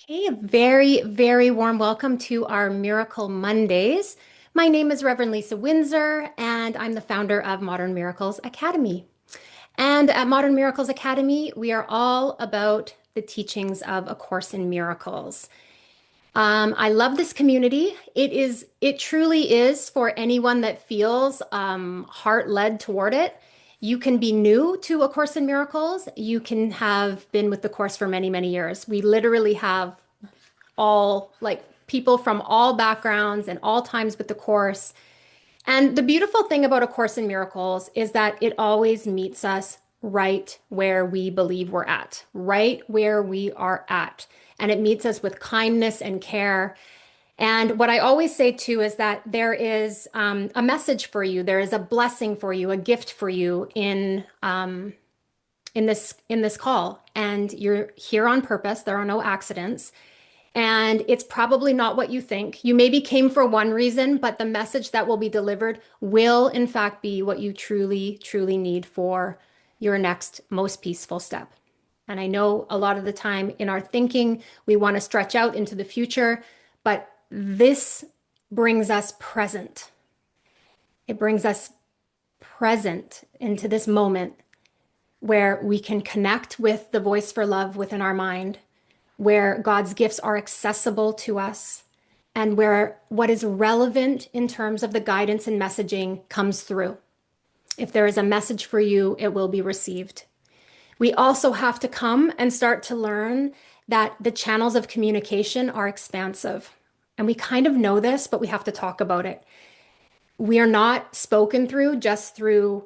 Okay, a very, very warm welcome to our Miracle Mondays. My name is Reverend Lisa Windsor, and I'm the founder of Modern Miracles Academy. And at Modern Miracles Academy, we are all about the teachings of A Course in Miracles. I love this community. It truly is for anyone that feels heart-led toward it. You can be new to A Course in Miracles. You can have been with the course for many, many years. We literally have all like people from all backgrounds and all times with the course. And the beautiful thing about A Course in Miracles is that it always meets us right where we believe we're at, right where we are at. And it meets us with kindness and care. And what I always say too is that there is a message for you, there is a blessing for you, a gift for you in this call. And you're here on purpose. There are no accidents. And it's probably not what you think. You maybe came for one reason, but the message that will be delivered will, in fact, be what you truly, truly need for your next most peaceful step. And I know a lot of the time in our thinking, we want to stretch out into the future, but this brings us present. It brings us present into this moment where we can connect with the voice for love within our mind, where God's gifts are accessible to us, and where what is relevant in terms of the guidance and messaging comes through. If there is a message for you, it will be received. We also have to come and start to learn that the channels of communication are expansive. And we kind of know this, but we have to talk about it. We are not spoken through just through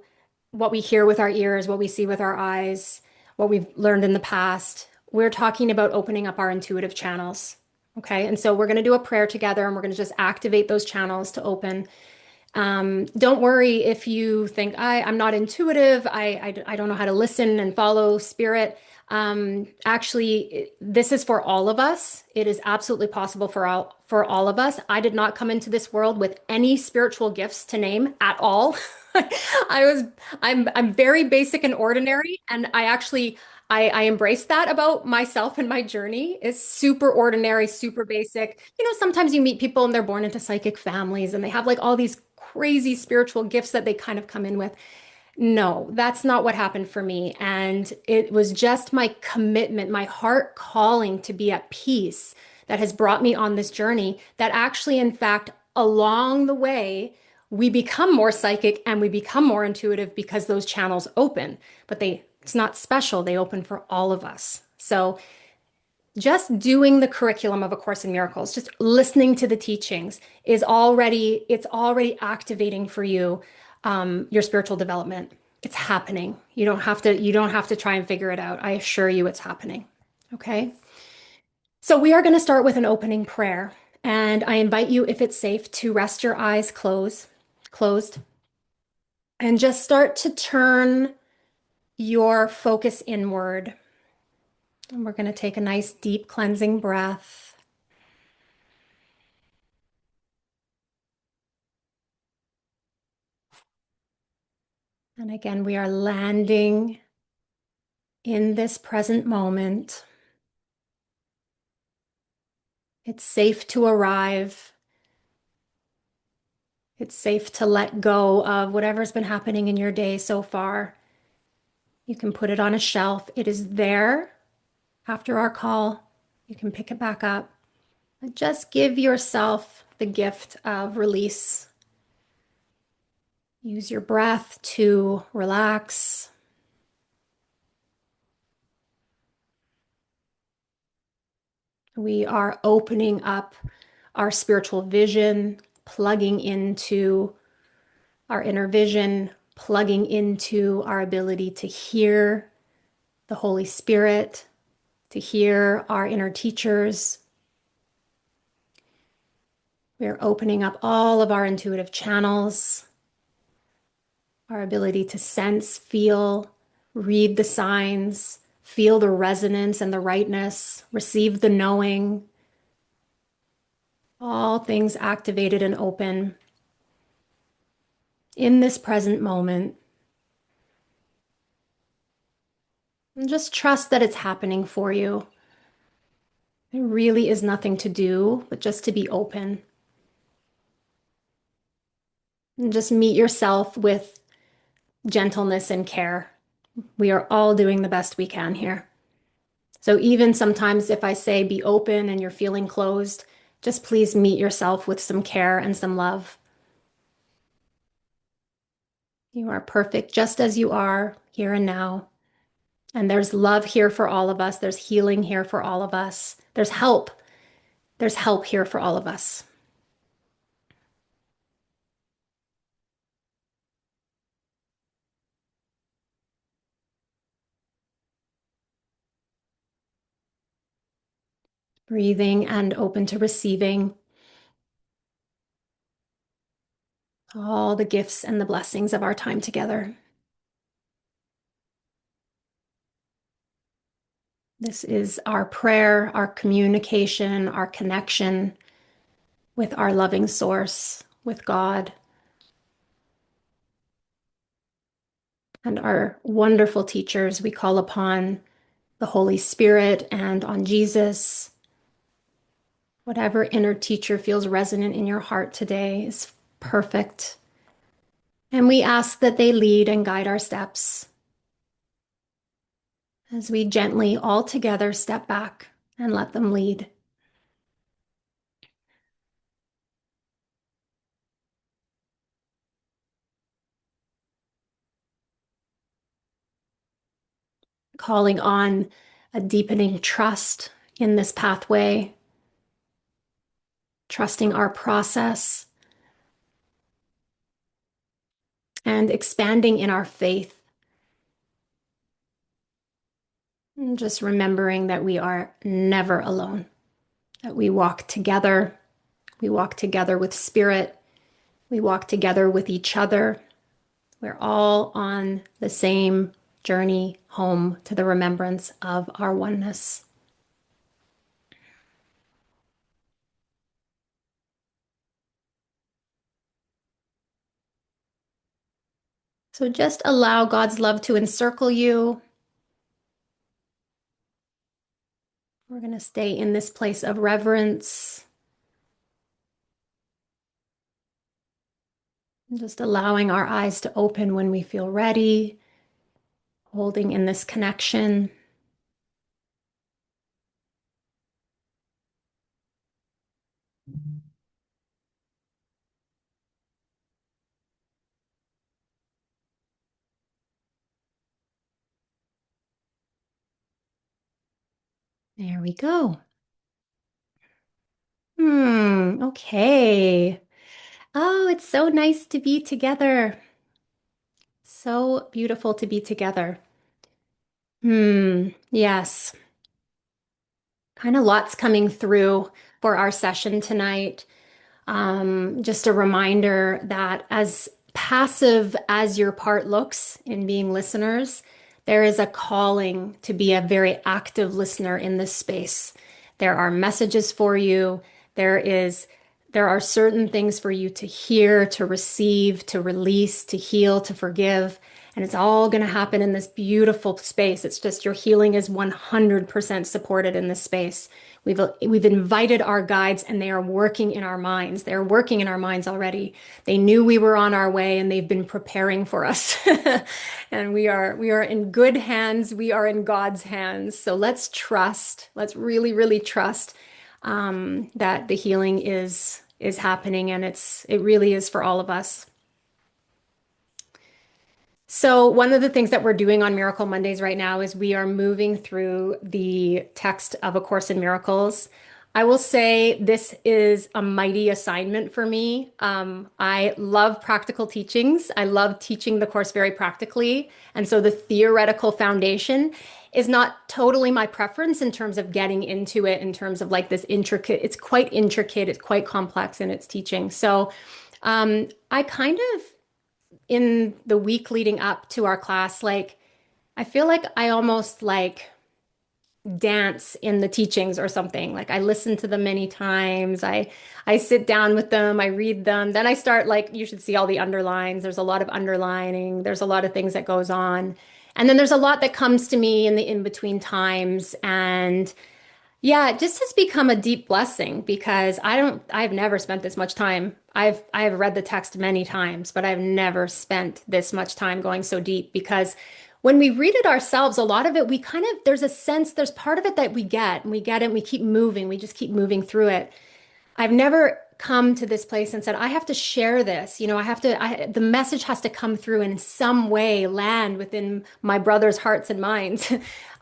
what we hear with our ears, what we see with our eyes, what we've learned in the past. We're talking about opening up our intuitive channels. Okay. And so we're going to do a prayer together and we're going to just activate those channels to open. Don't worry if you think I'm not intuitive. I don't know how to listen and follow spirit. Actually, this is for all of us. It is absolutely possible for all of us. I did not come into this world with any spiritual gifts to name at all. I'm very basic and ordinary, and I embrace that about myself and my journey is super ordinary, super basic. Sometimes you meet people and they're born into psychic families and they have like all these crazy spiritual gifts that they kind of come in with. No, that's not what happened for me. And it was just my commitment, my heart calling to be at peace that has brought me on this journey that actually, in fact, along the way, we become more psychic and we become more intuitive because those channels open, but it's not special. They open for all of us. So just doing the curriculum of A Course in Miracles, just listening to the teachings it's already activating for you your spiritual development. It's happening. You don't have to try and figure it out. I assure you it's happening. Okay. So we are going to start with an opening prayer. And I invite you, if it's safe, to rest your eyes closed, and just start to turn your focus inward. And we're going to take a nice deep cleansing breath. And again, we are landing in this present moment. It's safe to arrive. It's safe to let go of whatever's been happening in your day so far. You can put it on a shelf. It is there after our call. You can pick it back up. But just give yourself the gift of release. Use your breath to relax. We are opening up our spiritual vision, plugging into our inner vision, plugging into our ability to hear the Holy Spirit, to hear our inner teachers. We're opening up all of our intuitive channels, our ability to sense, feel, read the signs, feel the resonance and the rightness, receive the knowing. All things activated and open in this present moment. And just trust that it's happening for you. There really is nothing to do but just to be open and just meet yourself with gentleness and care. We are all doing the best we can here. So even sometimes if I say be open and you're feeling closed, just please meet yourself with some care and some love. You are perfect just as you are here and now. And there's love here for all of us. There's healing here for all of us. There's help. There's help here for all of us. Breathing and open to receiving all the gifts and the blessings of our time together. This is our prayer, our communication, our connection with our loving source, with God, and our wonderful teachers. We call upon the Holy Spirit and on Jesus. Whatever inner teacher feels resonant in your heart today is perfect. And we ask that they lead and guide our steps as we gently all together step back and let them lead. Calling on a deepening trust in this pathway, trusting our process, and expanding in our faith. And just remembering that we are never alone, that we walk together with spirit, we walk together with each other. We're all on the same journey home to the remembrance of our oneness. So just allow God's love to encircle you. We're going to stay in this place of reverence, just allowing our eyes to open when we feel ready, holding in this connection. There we go. Okay. Oh, it's so nice to be together. So beautiful to be together. Yes. Kind of lots coming through for our session tonight. Just a reminder that as passive as your part looks in being listeners, there is a calling to be a very active listener in this space. There are messages for you. There is, there are certain things for you to hear, to receive, to release, to heal, to forgive. And it's all going to happen in this beautiful space. It's just your healing is 100% supported in this space. We've invited our guides and they are working in our minds. They're working in our minds already. They knew we were on our way and they've been preparing for us. And we are in good hands. We are in God's hands. So let's trust. Let's really, really trust that the healing is happening and it really is for all of us. So, one of the things that we're doing on Miracle Mondays right now is we are moving through the text of A Course in Miracles. I will say this is a mighty assignment for me. I love practical teachings. I love teaching the course very practically. And so the theoretical foundation is not totally my preference in terms of getting into it, in terms of like this intricate, it's quite intricate, it's quite complex in its teaching. So I kind of in the week leading up to our class, like I feel like I almost like dance in the teachings or something. Like I listen to them many times. I sit down with them, I read them. Then I start like you should see all the underlines. There's a lot of underlining. There's a lot of things that goes on. And then there's a lot that comes to me in the in-between times and Yeah, it just has become a deep blessing because I've never spent this much time. I've read the text many times, but I've never spent this much time going so deep because when we read it ourselves, a lot of it we kind of there's a sense, there's part of it that we get and we get it and we keep moving, we just keep moving through it. I've never come to this place and said, I have to share this. The message has to come through in some way, land within my brothers' hearts and minds.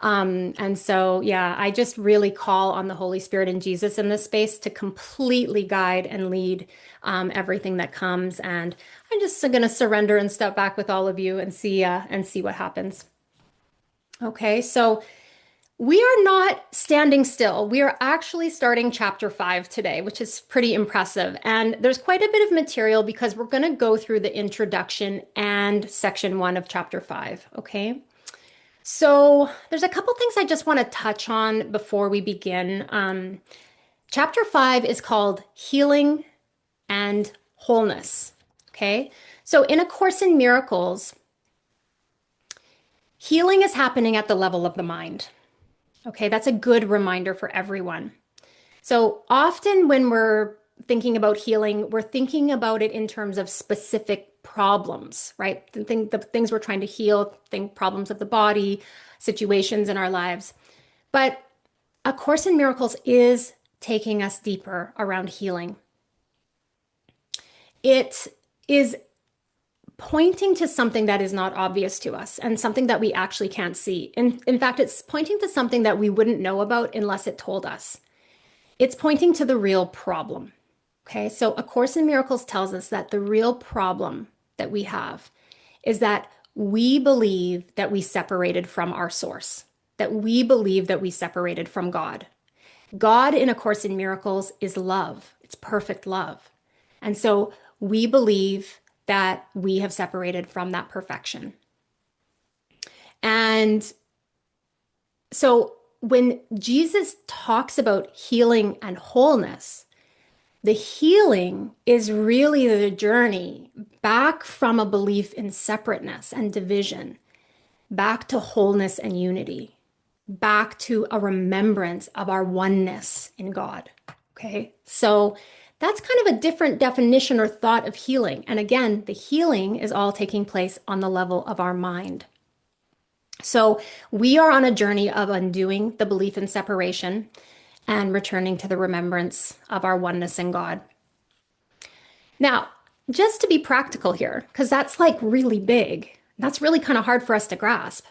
And so, yeah, I just really call on the Holy Spirit and Jesus in this space to completely guide and lead everything that comes. And I'm just going to surrender and step back with all of you and see what happens. Okay, so. We are not standing still. We are actually starting chapter 5 today, which is pretty impressive. And there's quite a bit of material because we're going to go through the introduction and section 1 of chapter 5. Okay. So there's a couple things I just want to touch on before we begin. Chapter 5 is called Healing and Wholeness. Okay. So in A Course in Miracles, healing is happening at the level of the mind. Okay, that's a good reminder for everyone. So often when we're thinking about healing, we're thinking about it in terms of specific problems, right? The things we're trying to heal, problems of the body, situations in our lives. But A Course in Miracles is taking us deeper around healing. It is pointing to something that is not obvious to us and something that we actually can't see. In fact, it's pointing to something that we wouldn't know about unless it told us. It's pointing to the real problem. Okay, so A Course in Miracles tells us that the real problem that we have is that we believe that we separated from our source, that we believe that we separated from God. God in A Course in Miracles is love, it's perfect love. And so we believe that we have separated from that perfection. And so when Jesus talks about healing and wholeness, the healing is really the journey back from a belief in separateness and division, back to wholeness and unity, back to a remembrance of our oneness in God. Okay, so that's kind of a different definition or thought of healing. And again, the healing is all taking place on the level of our mind. So we are on a journey of undoing the belief in separation and returning to the remembrance of our oneness in God. Now, just to be practical here, because that's like really big, that's really kind of hard for us to grasp.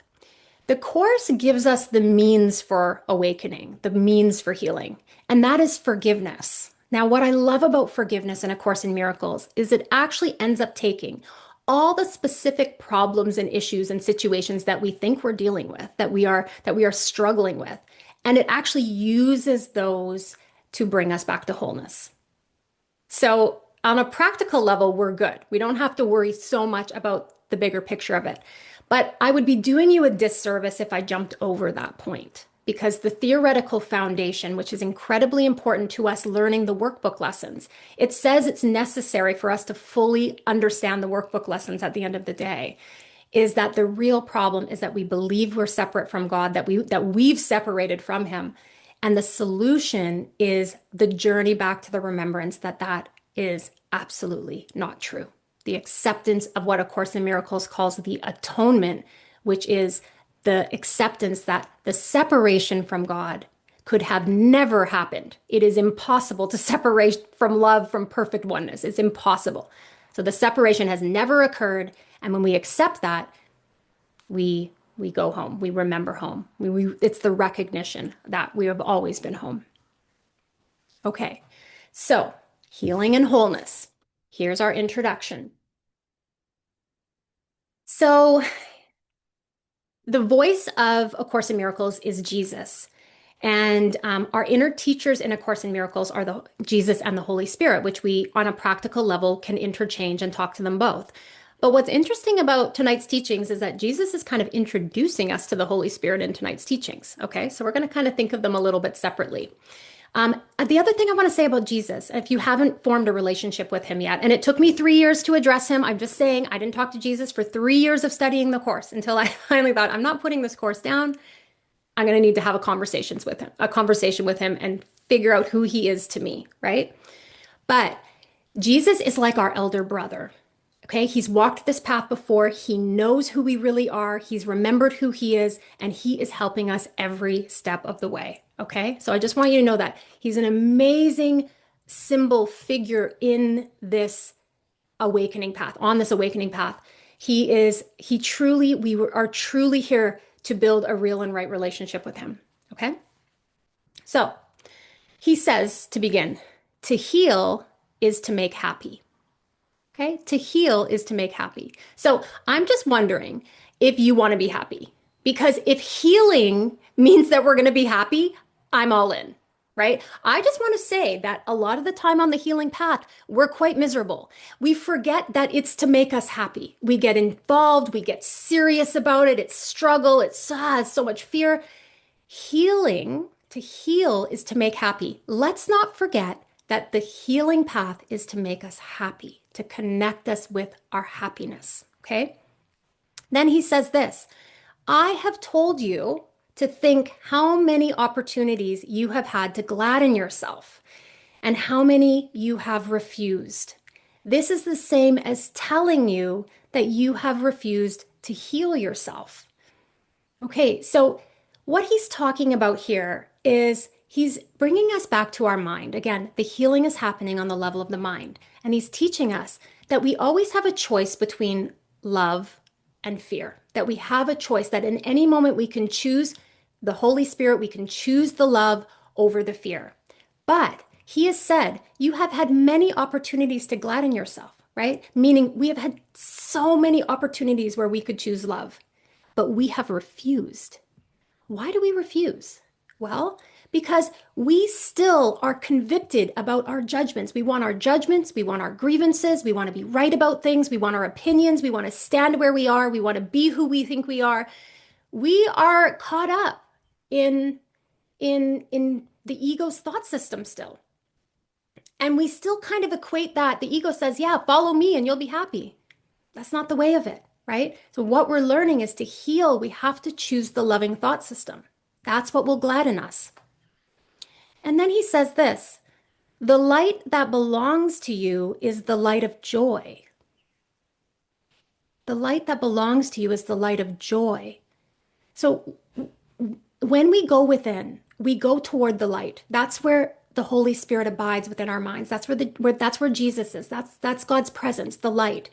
The Course gives us the means for awakening, the means for healing, and that is forgiveness. Now, what I love about forgiveness in A Course in Miracles is it actually ends up taking all the specific problems and issues and situations that we think we're dealing with, that we are struggling with, and it actually uses those to bring us back to wholeness. So, on a practical level, we're good. We don't have to worry so much about the bigger picture of it. But I would be doing you a disservice if I jumped over that point, because the theoretical foundation, which is incredibly important to us learning the workbook lessons, it says it's necessary for us to fully understand the workbook lessons at the end of the day, is that the real problem is that we believe we're separate from God, that we've separated from Him. And the solution is the journey back to the remembrance that that is absolutely not true. The acceptance of what A Course in Miracles calls the atonement, which is the acceptance that the separation from God could have never happened. It is impossible to separate from love, from perfect oneness. It's impossible. So the separation has never occurred. And when we accept that, we go home. We remember home. It's the recognition that we have always been home. Okay, so healing and wholeness. Here's our introduction. So the voice of A Course in Miracles is Jesus. And our inner teachers in A Course in Miracles are the Jesus and the Holy Spirit, which we, on a practical level, can interchange and talk to them both. But what's interesting about tonight's teachings is that Jesus is kind of introducing us to the Holy Spirit in tonight's teachings. Okay, so we're going to kind of think of them a little bit separately. The other thing I want to say about Jesus, if you haven't formed a relationship with him yet, and it took me 3 years to address him, I'm just saying I didn't talk to Jesus for 3 years of studying the course until I finally thought, I'm not putting this course down. I'm going to need to have a conversation with him and figure out who he is to me, right? But Jesus is like our elder brother. Okay, he's walked this path before. He knows who we really are. He's remembered who he is, and he is helping us every step of the way. Okay, so I just want you to know that he's an amazing symbol figure in this awakening path, on this awakening path. We are truly here to build a real and right relationship with him. Okay, so he says to begin, to heal is to make happy. Okay, to heal is to make happy. So I'm just wondering if you want to be happy, because if healing means that we're going to be happy, I'm all in, right? I just want to say that a lot of the time on the healing path, we're quite miserable. We forget that it's to make us happy. We get involved, we get serious about it, it's struggle, it's so much fear. To heal is to make happy. Let's not forget that the healing path is to make us happy, to connect us with our happiness, okay? Then he says this, I have told you to think how many opportunities you have had to gladden yourself and how many you have refused. This is the same as telling you that you have refused to heal yourself. Okay, so what he's talking about here is he's bringing us back to our mind. Again, the healing is happening on the level of the mind. And he's teaching us that we always have a choice between love and fear, that we have a choice, that in any moment we can choose the Holy Spirit, we can choose the love over the fear. But he has said, you have had many opportunities to gladden yourself, right? Meaning we have had so many opportunities where we could choose love, but we have refused. Why do we refuse? Well, because we still are convicted about our judgments. We want our judgments, we want our grievances, we want to be right about things, we want our opinions, we want to stand where we are, we want to be who we think we are. We are caught up in the ego's thought system still. And we still kind of equate that. The ego says, yeah, follow me and you'll be happy. That's not the way of it, right? So what we're learning is to heal, we have to choose the loving thought system. That's what will gladden us. And then he says this, the light that belongs to you is the light of joy. The light that belongs to you is the light of joy. So when we go within, we go toward the light. That's where the Holy Spirit abides within our minds. That's where Jesus is. That's God's presence, the light.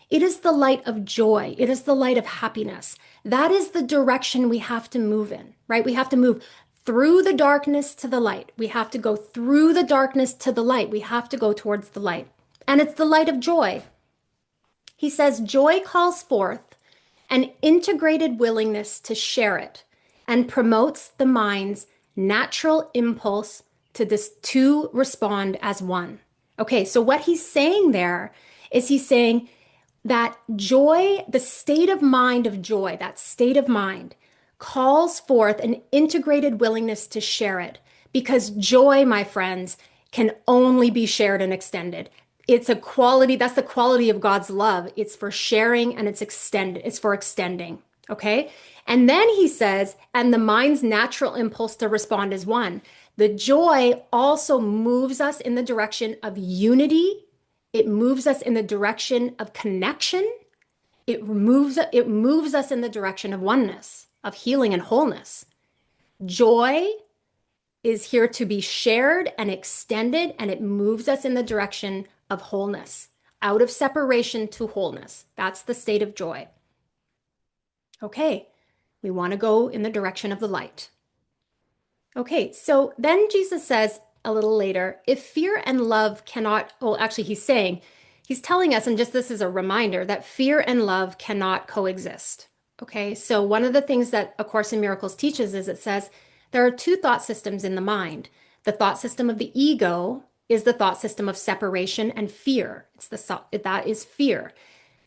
It is the light of joy. It is the light of happiness. That is the direction we have to move in, right? We have to move through the darkness to the light. We have to go through the darkness to the light. We have to go towards the light. And it's the light of joy. He says, joy calls forth an integrated willingness to share it and promotes the mind's natural impulse to respond as one. Okay, so what he's saying there is he's saying that joy, the state of mind of joy, that state of mind calls forth an integrated willingness to share it, because joy, my friends, can only be shared and extended. It's a quality, that's the quality of God's love. It's for sharing and it's for extending. Okay. And then he says, and the mind's natural impulse to respond is one. The joy also moves us in the direction of unity. It moves us in the direction of connection. It moves us in the direction of oneness, of healing and wholeness. Joy is here to be shared and extended, and it moves us in the direction of wholeness, out of separation to wholeness. That's the state of joy. Okay, we want to go in the direction of the light. Okay, so then Jesus says a little later, if fear and love cannot, well, actually he's telling us, and just this is a reminder, that fear and love cannot coexist. Okay, so one of the things that A Course in Miracles teaches is it says there are two thought systems in the mind. The thought system of the ego is the thought system of separation and fear. That is fear.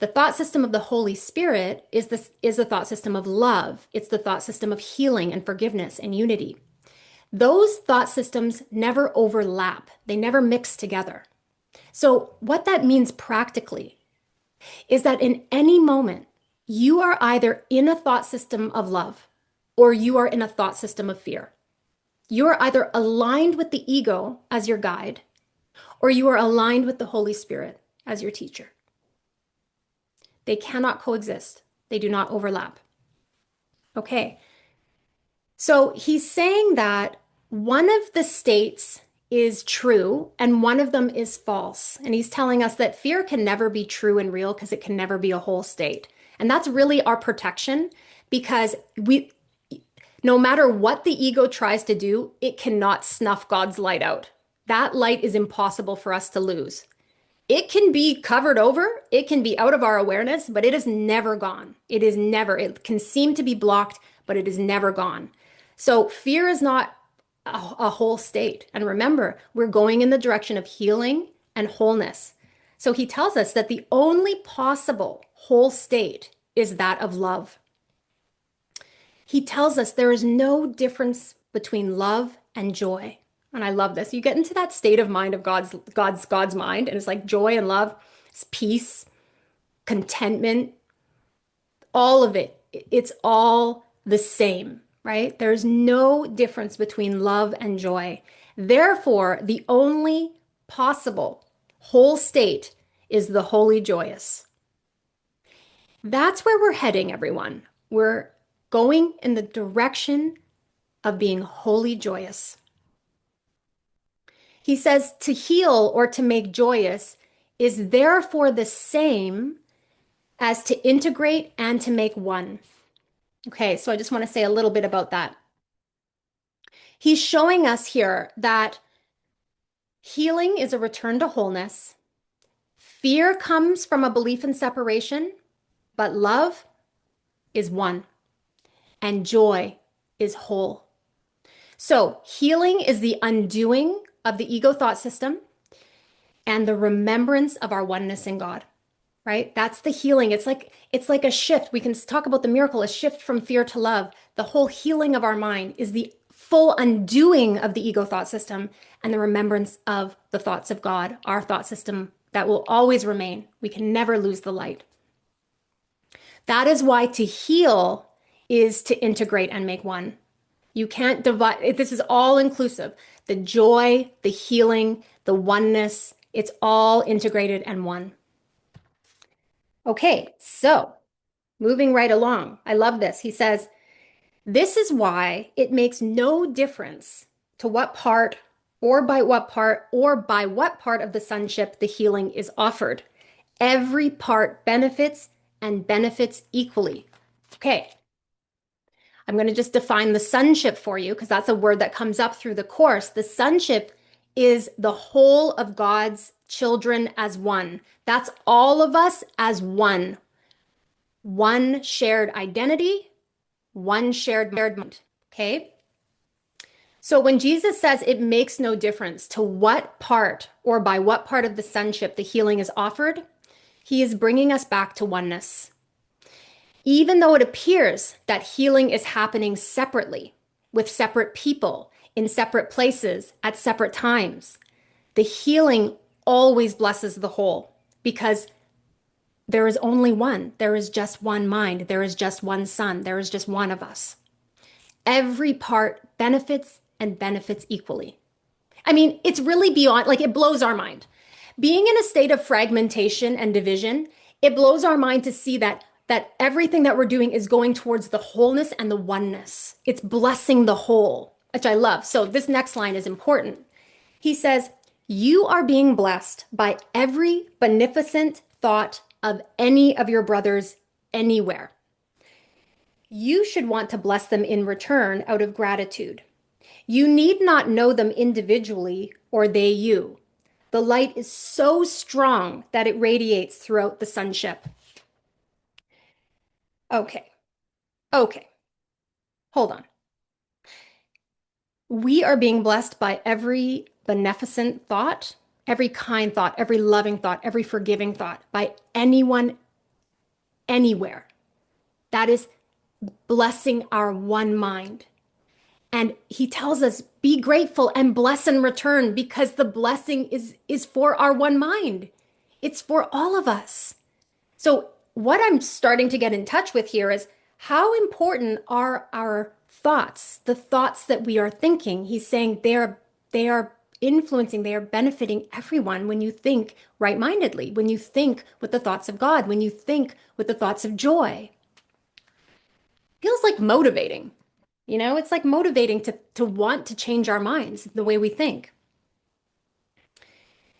The thought system of the Holy Spirit is the thought system of love. It's the thought system of healing and forgiveness and unity. Those thought systems never overlap. They never mix together. So what that means practically is that in any moment, you are either in a thought system of love or you are in a thought system of fear. You are either aligned with the ego as your guide, or you are aligned with the Holy Spirit as your teacher. They cannot coexist. They do not overlap. Okay. So he's saying that one of the states is true and one of them is false. And he's telling us that fear can never be true and real because it can never be a whole state. And that's really our protection because no matter what the ego tries to do, it cannot snuff God's light out. That light is impossible for us to lose. It can be covered over, it can be out of our awareness, but it is never gone. It can seem to be blocked, but it is never gone. So fear is not a whole state. And remember, we're going in the direction of healing and wholeness. So he tells us that the only possible whole state is that of love. He tells us there is no difference between love and joy. And I love this. You get into that state of mind of God's mind, and it's like joy and love, it's peace, contentment, all of it. It's all the same, right? There's no difference between love and joy. Therefore, the only possible whole state is the holy joyous. That's where we're heading, everyone. We're going in the direction of being wholly joyous. He says to heal or to make joyous is therefore the same as to integrate and to make one. Okay, so I just want to say a little bit about that. He's showing us here that healing is a return to wholeness. Fear comes from a belief in separation, but love is one, and joy is whole. So healing is the undoing of the ego thought system and the remembrance of our oneness in God, right? That's the healing. It's like a shift. We can talk about the miracle, a shift from fear to love. The whole healing of our mind is the full undoing of the ego thought system and the remembrance of the thoughts of God, our thought system that will always remain. We can never lose the light. That is why to heal is to integrate and make one. You can't divide. This is all inclusive. The joy, the healing, the oneness, it's all integrated and one. Okay, so moving right along. I love this. He says, this is why it makes no difference to what part or by what part of the sonship the healing is offered. Every part benefits and benefits equally. Okay. I'm going to just define the sonship for you because that's a word that comes up through the course. The sonship is the whole of God's children as one. That's all of us as one. One shared identity, one shared mind. Okay? So when Jesus says it makes no difference to what part or by what part of the sonship the healing is offered, he is bringing us back to oneness. Even though it appears that healing is happening separately, with separate people, in separate places, at separate times, the healing always blesses the whole because there is only one. There is just one mind. There is just one sun. There is just one of us. Every part benefits and benefits equally. I mean, it's really beyond, like it blows our mind. Being in a state of fragmentation and division, it blows our mind to see that everything that we're doing is going towards the wholeness and the oneness. It's blessing the whole, which I love. So this next line is important. He says, you are being blessed by every beneficent thought of any of your brothers anywhere. You should want to bless them in return out of gratitude. You need not know them individually or they you. The light is so strong that it radiates throughout the sonship. Okay. Hold on. We are being blessed by every beneficent thought, every kind thought, every loving thought, every forgiving thought by anyone, anywhere. That is blessing our one mind. And he tells us, be grateful and bless in return because the blessing is for our one mind. It's for all of us. So what I'm starting to get in touch with here is how important are our the thoughts that we are thinking, he's saying they are influencing, they are benefiting everyone when you think right-mindedly, when you think with the thoughts of God, when you think with the thoughts of joy. Feels like motivating. It's like motivating to want to change our minds, the way we think.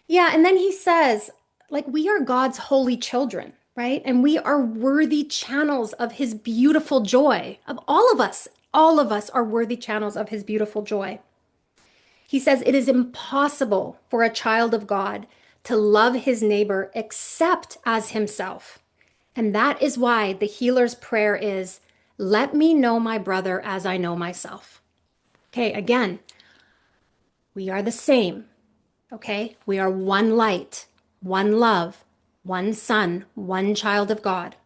Yeah, and then he says, like, we are God's holy children, right? And we are worthy channels of his beautiful joy. Of all of us are worthy channels of his beautiful joy. He says it is impossible for a child of God to love his neighbor except as himself. And that is why the healer's prayer is, let me know my brother as I know myself. Okay, again, we are the same. Okay, we are one light, one love, one son, one child of God.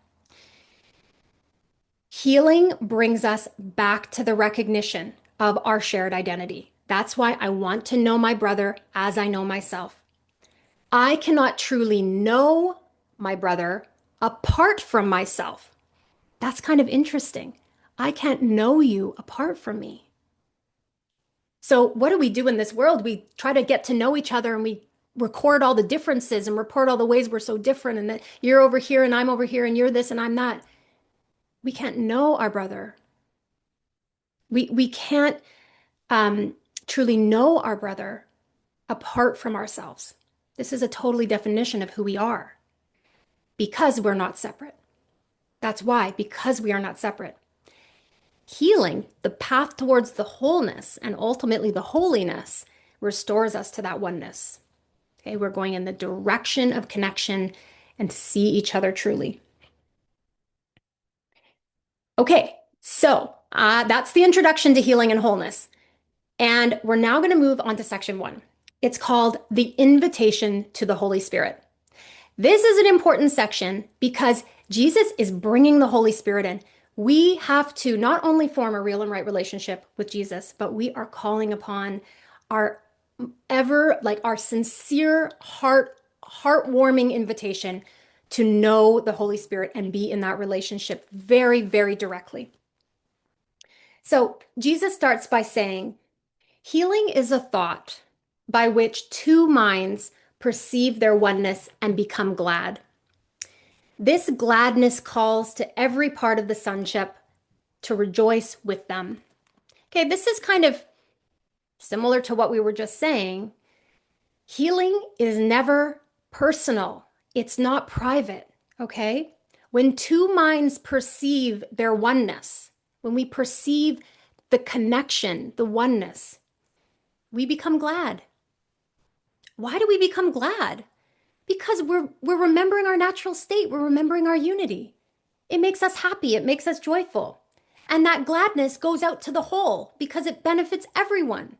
Healing brings us back to the recognition of our shared identity. That's why I want to know my brother as I know myself. I cannot truly know my brother apart from myself. That's kind of interesting. I can't know you apart from me. So, what do we do in this world? We try to get to know each other and we record all the differences and report all the ways we're so different and that you're over here and I'm over here and you're this and I'm that. We can't know our brother. We can't truly know our brother apart from ourselves. This is a totally definition of who we are because we're not separate. That's why, because we are not separate. Healing, the path towards the wholeness and ultimately the holiness, restores us to that oneness. Okay, we're going in the direction of connection and to see each other truly. Okay, so that's the introduction to healing and wholeness. And we're now going to move on to section 1. It's called the invitation to the Holy Spirit. This is an important section because Jesus is bringing the Holy Spirit in. We have to not only form a real and right relationship with Jesus, but we are calling upon our our sincere heartwarming invitation to know the Holy Spirit and be in that relationship very, very directly. So Jesus starts by saying, healing is a thought by which two minds perceive their oneness and become glad. This gladness calls to every part of the sonship to rejoice with them. Okay, this is kind of similar to what we were just saying. Healing is never personal. It's not private, okay? When two minds perceive their oneness, when we perceive the connection, the oneness, we become glad. Why do we become glad? Because we're remembering our natural state. We're remembering our unity. It makes us happy. It makes us joyful. And that gladness goes out to the whole because it benefits everyone.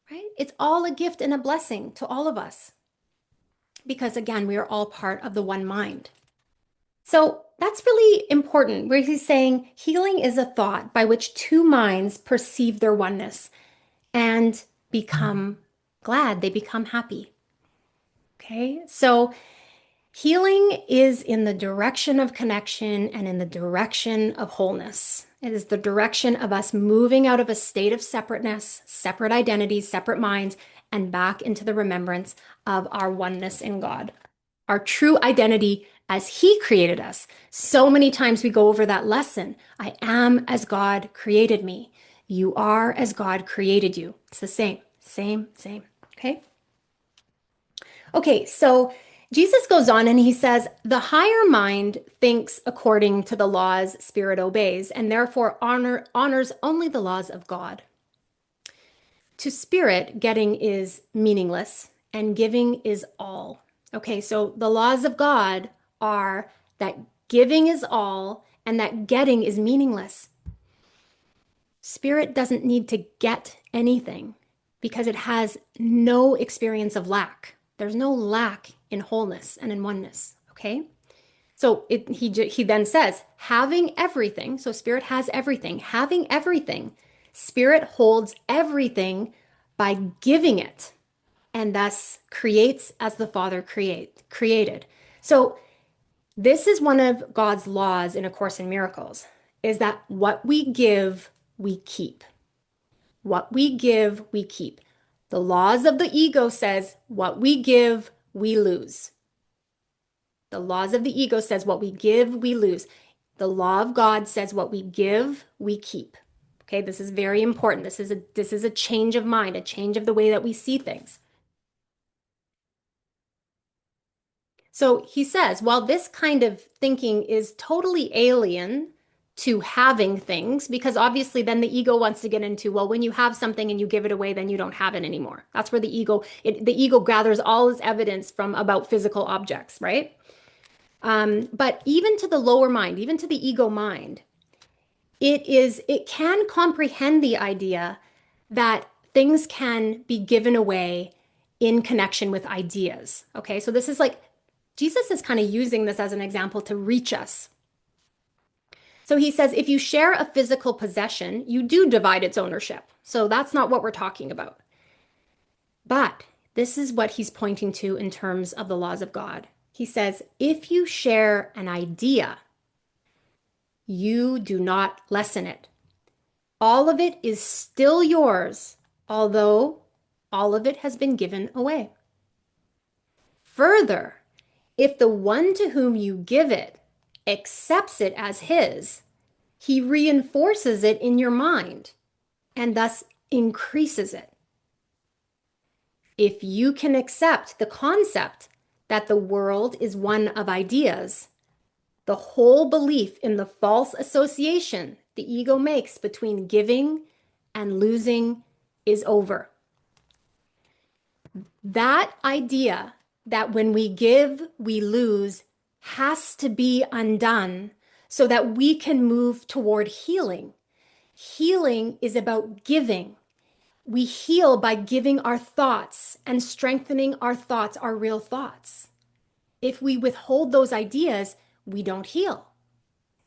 Right? It's all a gift and a blessing to all of us. Because again, we are all part of the one mind. So that's really important, where he's saying healing is a thought by which two minds perceive their oneness and become glad. They become happy. Okay, so healing is in the direction of connection and in the direction of wholeness. It is the direction of us moving out of a state of separateness, separate identities, separate minds, and back into the remembrance of our oneness in God, our true identity as He created us. So many times we go over that lesson. I am as God created me. You are as God created you. It's the same. Okay? Okay, so Jesus goes on and he says, the higher mind thinks according to the laws spirit obeys, and therefore honors only the laws of God. To spirit, getting is meaningless and giving is all. Okay, so the laws of God are that giving is all and that getting is meaningless. Spirit doesn't need to get anything because it has no experience of lack. There's no lack in wholeness and in oneness, okay? So he then says, having everything, so spirit has everything, having everything, spirit holds everything by giving it, and thus creates as the Father created. So this is one of God's laws in A Course in Miracles. is that what we give, we keep. What we give, we keep. The laws of the ego says what we give, we lose. The laws of the ego says what we give, we lose. The law of God says what we give, we keep. Okay, this is very important. This is a change of mind, a change of the way that we see things. So he says, while this kind of thinking is totally alien to having things, because obviously then the ego wants to get into, well, when you have something and you give it away, then you don't have it anymore. That's where the ego gathers all its evidence from about physical objects, right? But even to the lower mind, even to the ego mind, it can comprehend the idea that things can be given away in connection with ideas. Okay, so this is like Jesus is kind of using this as an example to reach us. So he says, if you share a physical possession, you do divide its ownership. So that's not what we're talking about. But this is what he's pointing to in terms of the laws of God. He says, if you share an idea, you do not lessen it. All of it is still yours, although all of it has been given away. Further, if the one to whom you give it accepts it as his, he reinforces it in your mind and thus increases it. If you can accept the concept that the world is one of ideas, the whole belief in the false association the ego makes between giving and losing is over. That idea that when we give, we lose has to be undone so that we can move toward healing. Healing is about giving. We heal by giving our thoughts and strengthening our thoughts, our real thoughts. If we withhold those ideas, we don't heal.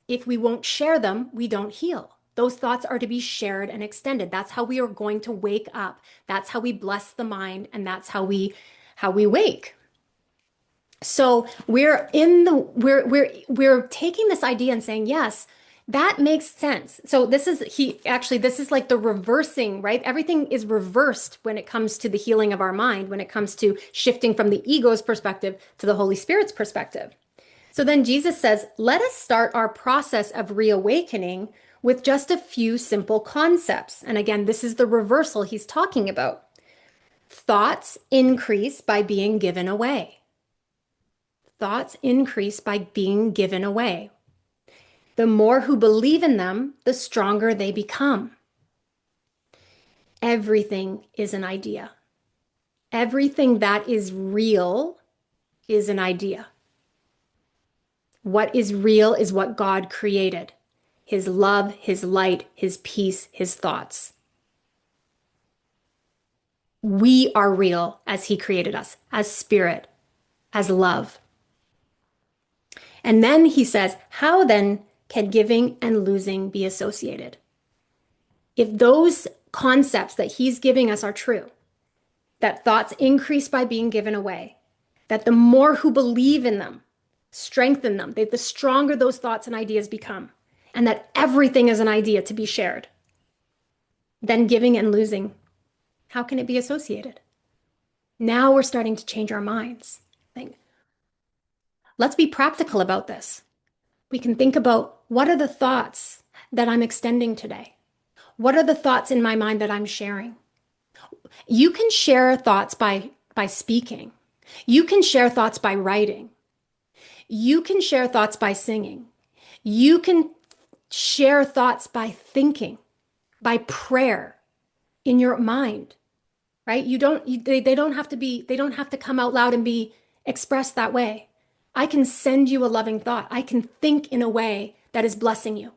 If we won't share them, we don't heal. Those thoughts are to be shared and extended. That's how we are going to wake up. That's how we bless the mind, and that's how we wake. So we're taking this idea and saying, yes, that makes sense. So this is like the reversing, right? Everything is reversed when it comes to the healing of our mind, when it comes to shifting from the ego's perspective to the Holy Spirit's perspective. So then Jesus says, let us start our process of reawakening with just a few simple concepts. And again, this is the reversal he's talking about. Thoughts increase by being given away. Thoughts increase by being given away. The more who believe in them, the stronger they become. Everything is an idea. Everything that is real is an idea. What is real is what God created. His love, his light, his peace, his thoughts. We are real as he created us, as spirit, as love. And then he says, how then can giving and losing be associated? If those concepts that he's giving us are true, that thoughts increase by being given away, that the more who believe in them, strengthen them, the stronger those thoughts and ideas become, and that everything is an idea to be shared, then giving and losing, how can it be associated? Now we're starting to change our minds. Let's be practical about this. We can think about, what are the thoughts that I'm extending today? What are the thoughts in my mind that I'm sharing? You can share thoughts by speaking. You can share thoughts by writing. You can share thoughts by singing. You can share thoughts by thinking, by prayer in your mind, right? They don't have to come out loud and be expressed that way. I can send you a loving thought. I can think in a way that is blessing you.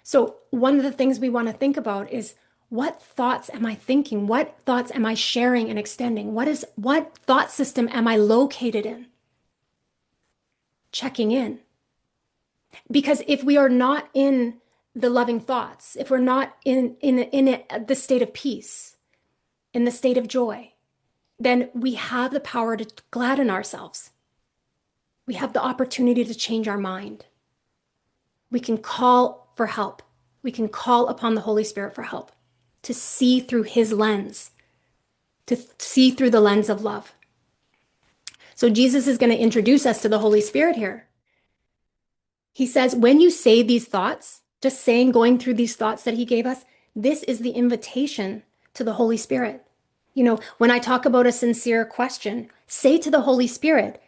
So one of the things we want to think about is, what thoughts am I thinking? What thoughts am I sharing and extending? What thought system am I located in? Checking in. Because if we are not in the loving thoughts, if we're not in the state of peace, in the state of joy, then we have the power to gladden ourselves. we have the opportunity to change our mind. We can call for help. We can call upon the Holy Spirit for help, to see through his lens, to see through the lens of love. So Jesus is going to introduce us to the Holy Spirit here. He says, when you say these thoughts, just saying, going through these thoughts that he gave us, this is the invitation to the Holy Spirit. You know, when I talk about a sincere question, say to the Holy Spirit,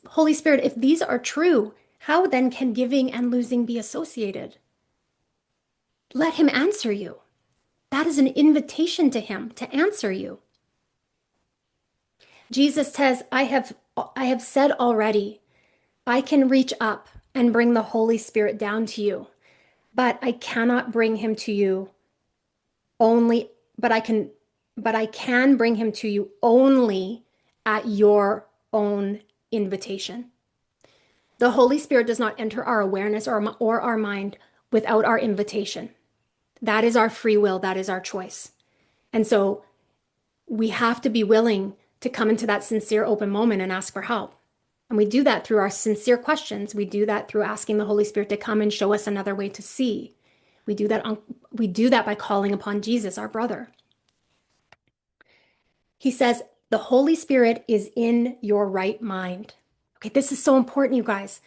Holy Spirit, if these are true, how then can giving and losing be associated? Let him answer you. That is an invitation to him to answer you. Jesus says, I have said already, I can reach up and bring the Holy Spirit down to you, but I cannot bring him to you only, but I can bring him to you only at your own invitation. The Holy Spirit does not enter our awareness or our mind without our invitation. That is our free will. That is our choice. And so we have to be willing to come into that sincere, open moment and ask for help. And we do that through our sincere questions. We do that through asking the Holy Spirit to come and show us another way to see. We do that by calling upon Jesus, our brother. He says, the Holy Spirit is in your right mind. Okay, this is so important, you guys.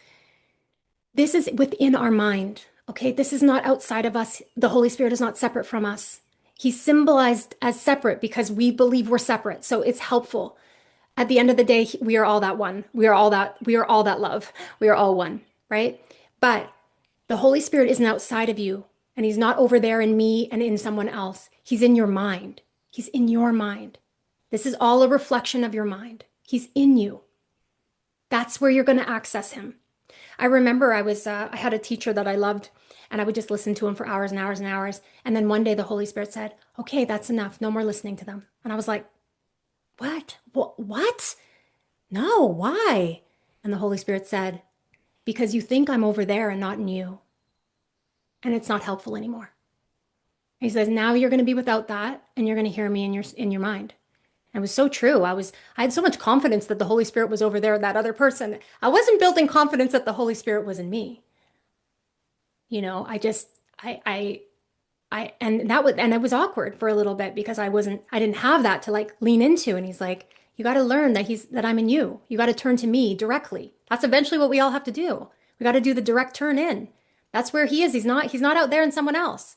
This is within our mind. Okay, this is not outside of us. The Holy Spirit is not separate from us. He's symbolized as separate because we believe we're separate. So it's helpful. At the end of the day, we are all that one. We are all that love. We are all one, right? But the Holy Spirit isn't outside of you, and he's not over there in me and in someone else. He's in your mind. He's in your mind. This is all a reflection of your mind. He's in you. That's where you're going to access him. I remember I had a teacher that I loved, and I would just listen to him for hours and hours and hours. And then one day the Holy Spirit said, okay, that's enough. No more listening to them. And I was like, what? What? No, why? And the Holy Spirit said, because you think I'm over there and not in you. And it's not helpful anymore. He says, now you're going to be without that, and you're going to hear me in your mind. And it was so true. I had so much confidence that the Holy Spirit was over there, that other person. I wasn't building confidence that the Holy Spirit was in me. You know, and it was awkward for a little bit because I didn't have that to like lean into. And he's like, you got to learn that I'm in you. You got to turn to me directly. That's eventually what we all have to do. We got to do the direct turn in. That's where he is. He's not out there in someone else.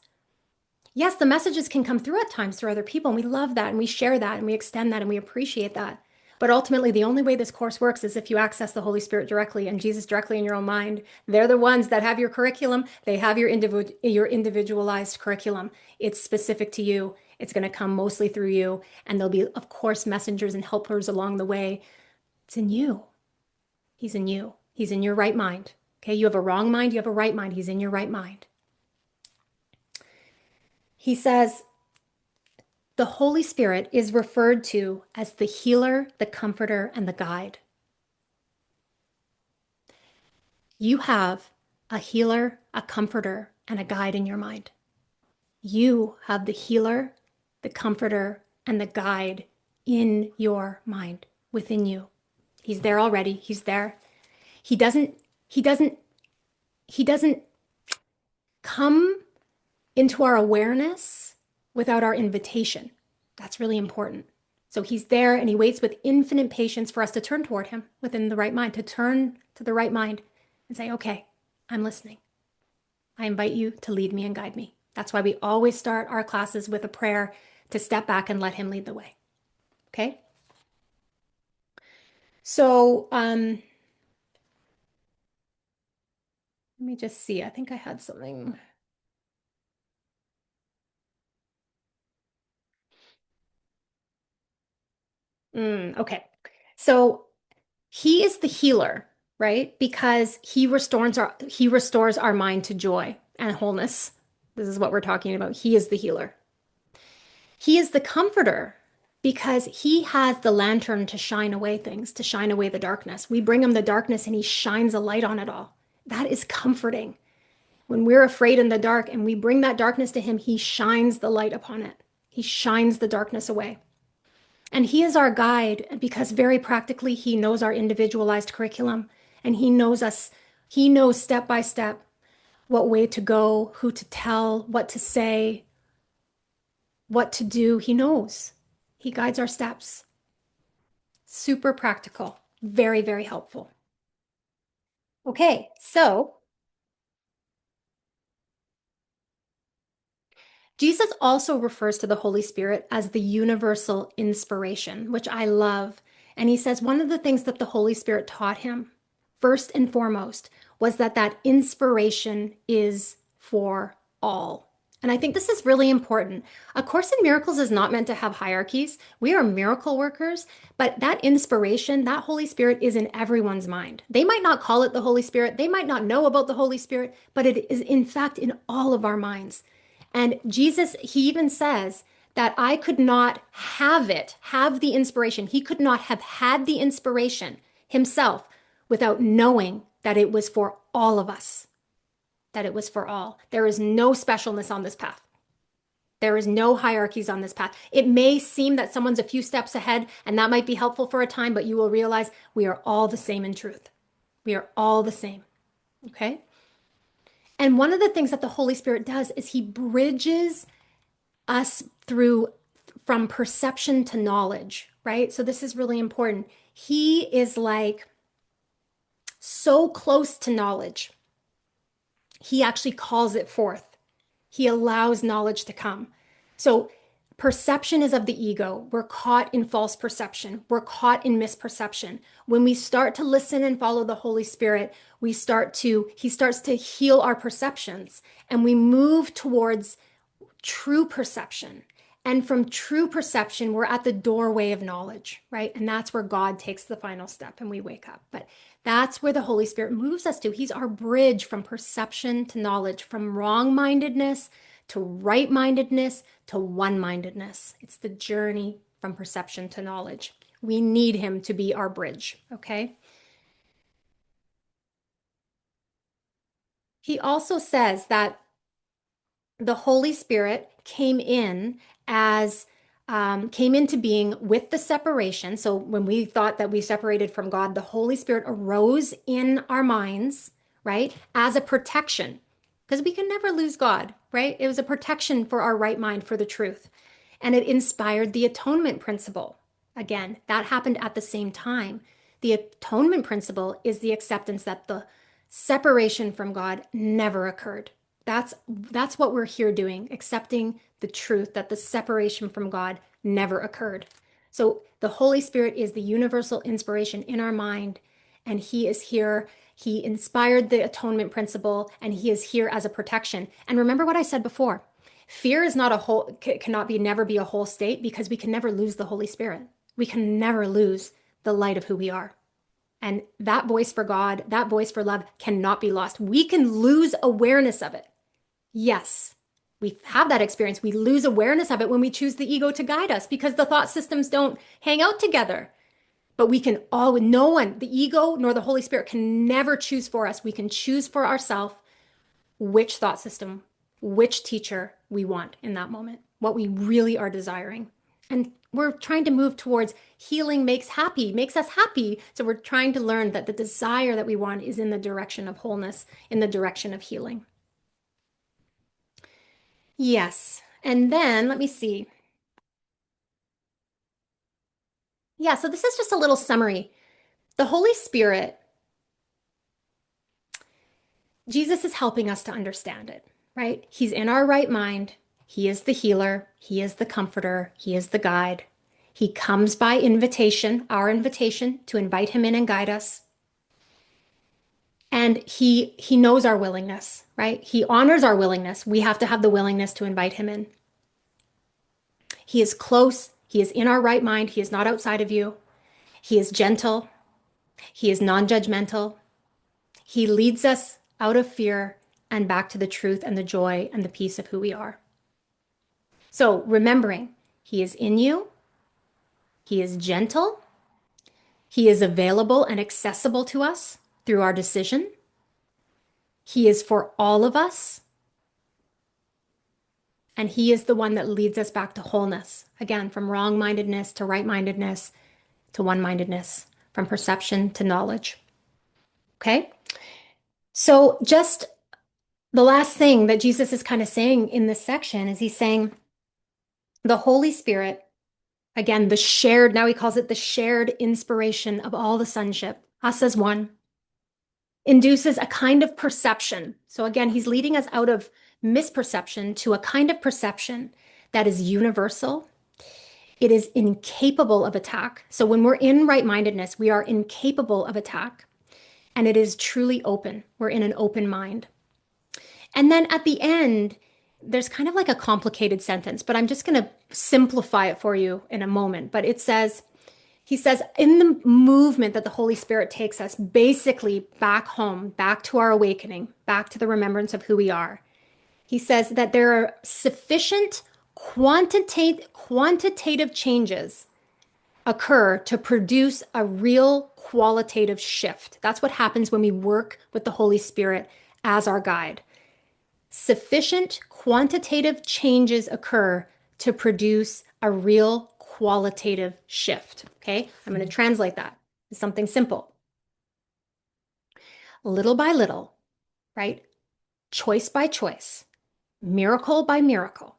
Yes, the messages can come through at times through other people, and we love that, and we share that, and we extend that, and we appreciate that. But ultimately, the only way this course works is if you access the Holy Spirit directly and Jesus directly in your own mind. They're the ones that have your curriculum. They have your individualized curriculum. It's specific to you. It's going to come mostly through you, and there'll be, of course, messengers and helpers along the way. It's in you. He's in you. He's in your right mind. Okay, you have a wrong mind, you have a right mind. He's in your right mind. He says, the Holy Spirit is referred to as the healer, the comforter, and the guide. You have a healer, a comforter, and a guide in your mind. You have the healer, the comforter, and the guide in your mind, within you. He's there already. He's there. He doesn't come into our awareness without our invitation. That's really important. So he's there and he waits with infinite patience for us to turn toward him within the right mind, to turn to the right mind and say, okay, I'm listening. I invite you to lead me and guide me. That's why we always start our classes with a prayer to step back and let him lead the way. Okay? So, let me just see. I think I had something. Okay. So he is the healer, right? Because he restores our mind to joy and wholeness. This is what we're talking about. He is the healer. He is the comforter because he has the lantern to shine away things, to shine away the darkness. We bring him the darkness and he shines a light on it all. That is comforting. When we're afraid in the dark and we bring that darkness to him, he shines the light upon it. He shines the darkness away. And he is our guide because very practically, he knows our individualized curriculum And he knows us. He knows step by step what way to go, who to tell, what to say, what to do. He knows. He guides our steps. Super practical. Very, very helpful. Okay, so Jesus also refers to the Holy Spirit as the universal inspiration, which I love. And he says one of the things that the Holy Spirit taught him, first and foremost, was that that inspiration is for all. And I think this is really important. A Course in Miracles is not meant to have hierarchies. We are miracle workers, but that inspiration, that Holy Spirit is in everyone's mind. They might not call it the Holy Spirit. They might not know about the Holy Spirit, but it is in fact in all of our minds. And Jesus, he even says that I could not have it, have the inspiration. He could not have had the inspiration himself without knowing that it was for all of us, that it was for all. There is no specialness on this path. There is no hierarchies on this path. It may seem that someone's a few steps ahead, and that might be helpful for a time, but you will realize we are all the same in truth. We are all the same. Okay? And one of the things that the Holy Spirit does is he bridges us through from perception to knowledge, right? So this is really important. He is like so close to knowledge. He actually calls it forth. He allows knowledge to come. So perception is of the ego. We're caught in false perception. We're caught in misperception. When we start to listen and follow the Holy Spirit, he starts to heal our perceptions, and we move towards true perception. And from true perception, we're at the doorway of knowledge, right? And that's where God takes the final step and we wake up. But that's where the Holy Spirit moves us to. He's our bridge from perception to knowledge, from wrong-mindedness to right-mindedness to one-mindedness. It's the journey from perception to knowledge. We need him to be our bridge, okay? He also says that the Holy Spirit came into being with the separation. So when we thought that we separated from God, the Holy Spirit arose in our minds, right, as a protection, because we can never lose God, right? It was a protection for our right mind, for the truth. And it inspired the atonement principle. Again, that happened at the same time. The atonement principle is the acceptance that the separation from God never occurred. That's what we're here doing, accepting the truth that the separation from God never occurred. So the Holy Spirit is the universal inspiration in our mind, and he is here. He inspired the atonement principle, and he is here as a protection. And remember what I said before. Fear is not a whole, cannot be, never be a whole state, because we can never lose the Holy Spirit. We can never lose the light of who we are. And that voice for God, that voice for love cannot be lost. We can lose awareness of it. Yes, we have that experience. We lose awareness of it when we choose the ego to guide us, because the thought systems don't hang out together. But we can all, no one, the ego nor the Holy Spirit can never choose for us. We can choose for ourselves which thought system, which teacher we want in that moment, what we really are desiring. And we're trying to move towards healing makes us happy. So we're trying to learn that the desire that we want is in the direction of wholeness, in the direction of healing. Yes. And then let me see. Yeah, so this is just a little summary. The Holy Spirit, Jesus is helping us to understand it, right? He's in our right mind. He is the healer. He is the comforter. He is the guide. He comes by invitation, our invitation to invite him in and guide us. And he knows our willingness, right? He honors our willingness. We have to have the willingness to invite him in. He is close. He is in our right mind. He is not outside of you. He is gentle. He is non-judgmental. He leads us out of fear and back to the truth and the joy and the peace of who we are. So remembering, he is in you. He is gentle. He is available and accessible to us through our decision. He is for all of us. And he is the one that leads us back to wholeness. Again, from wrong-mindedness to right-mindedness to one-mindedness, from perception to knowledge. Okay. So just the last thing that Jesus is kind of saying in this section is he's saying the Holy Spirit, again, the shared, now he calls it the shared inspiration of all the sonship, us as one, induces a kind of perception. So again, he's leading us out of misperception to a kind of perception that is universal. It is incapable of attack. So when we're in right-mindedness, we are incapable of attack, and it is truly open. We're in an open mind. And then at the end, there's kind of like a complicated sentence, but I'm just going to simplify it for you in a moment. But it says, he says, in the movement that the Holy Spirit takes us basically back home, back to our awakening, back to the remembrance of who we are, he says that there are sufficient quantitative changes occur to produce a real qualitative shift. That's what happens when we work with the Holy Spirit as our guide. Sufficient quantitative changes occur to produce a real qualitative shift. Okay, I'm going to translate that to something simple. Little by little, right? Choice by choice, miracle by miracle.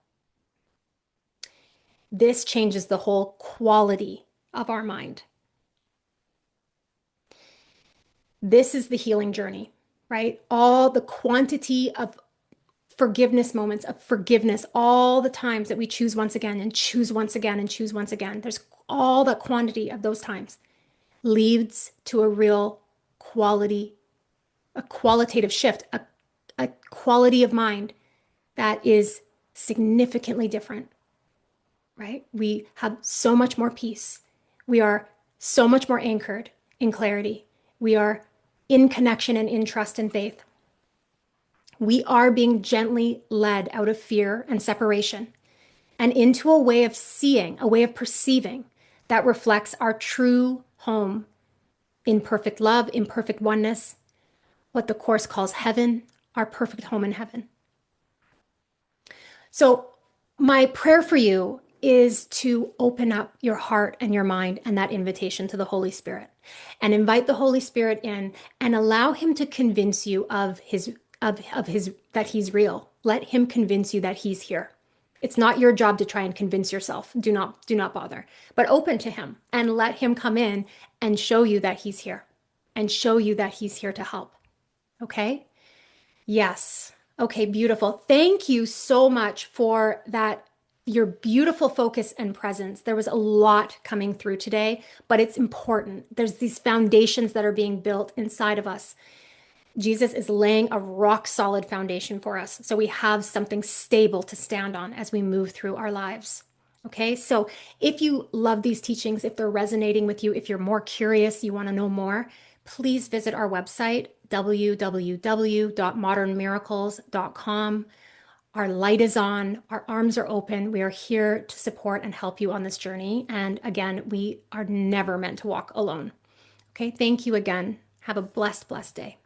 This changes the whole quality of our mind. This is the healing journey, right? All the quantity of forgiveness moments of forgiveness, all the times that we choose once again and choose once again and choose once again. There's all the quantity of those times leads to a real quality, a qualitative shift, a quality of mind that is significantly different, right? We have so much more peace. We are so much more anchored in clarity. We are in connection and in trust and faith. We are being gently led out of fear and separation and into a way of seeing, a way of perceiving that reflects our true home in perfect love, in perfect oneness, what the Course calls heaven, our perfect home in heaven. So, my prayer for you is to open up your heart and your mind and that invitation to the Holy Spirit and invite the Holy Spirit in and allow him to convince you of his that he's real. Let him convince you that he's here. It's not your job to try and convince yourself. Do not bother. But open to him and let him come in and show you that he's here and show you that he's here to help. Okay? Yes. Okay, beautiful. Thank you so much for that, your beautiful focus and presence. There was a lot coming through today, but it's important. There's these foundations that are being built inside of us. Jesus is laying a rock solid foundation for us. So we have something stable to stand on as we move through our lives. Okay, so if you love these teachings, if they're resonating with you, if you're more curious, you want to know more, please visit our website, www.modernmiracles.com. Our light is on, our arms are open. We are here to support and help you on this journey. And again, we are never meant to walk alone. Okay, thank you again. Have a blessed, blessed day.